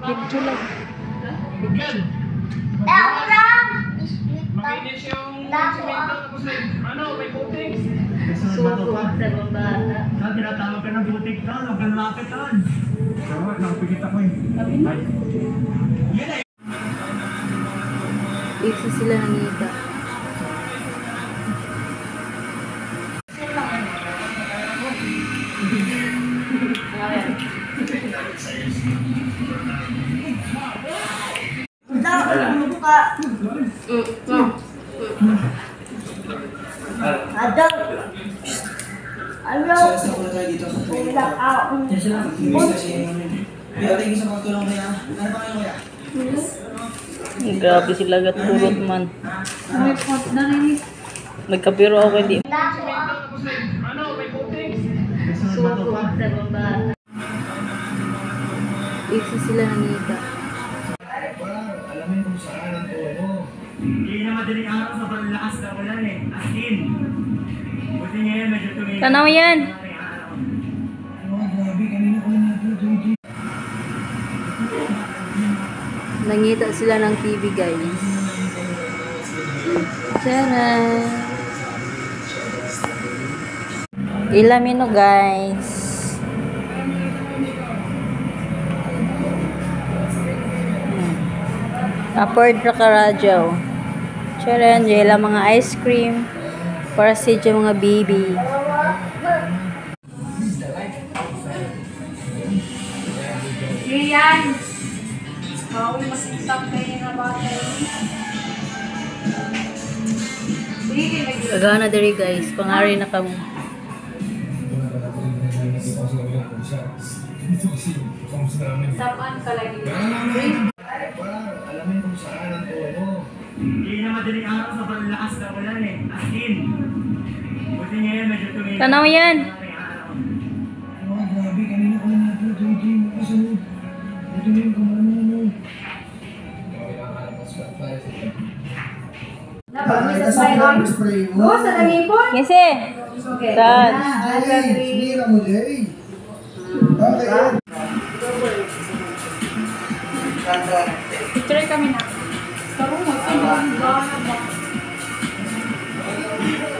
Picture lang. Makinis yung semento tapos may putik. Suko sa bambata. Saan tinatawag ka ng butik doon? Huwag kang lapit doon. Pero nakapikit ako eh. Isa sila nangita. Grabe sila gat-kurot man. Nagkapiro ako hindi. May putik. Suko sa bambata. Isa sila nangita. Alamin kung saan ang tono. Hindi na madaling araw sa lakas na ulan eh. As in. Buti niya yan, medyo tumingin. Tanaw yan. Grabe, kanina ko lang natin. Nangita sila ng TV, guys. Tcharan! Ilamino, guys. Upward ra ka radyo. Tcharan! Jela mga ice cream. Para sa mga baby. Yan. Bawal masisap kayo na bata. Kagana diri, guys. Pangari na kamo. Sapan ka lagi. Alamin kung saan ang tono. Hindi na madaling araw sa lakas na ulan eh. As in. Buti niya yan, medyo tumingin. Tanaw yan. Grabe, kanina ko lang natin. Kasunod. Tumingin ko mo. Sa nangipon? Ngisi. Saan? Sinira mo, Jay. Okay. Picture kami na. Sarong mo,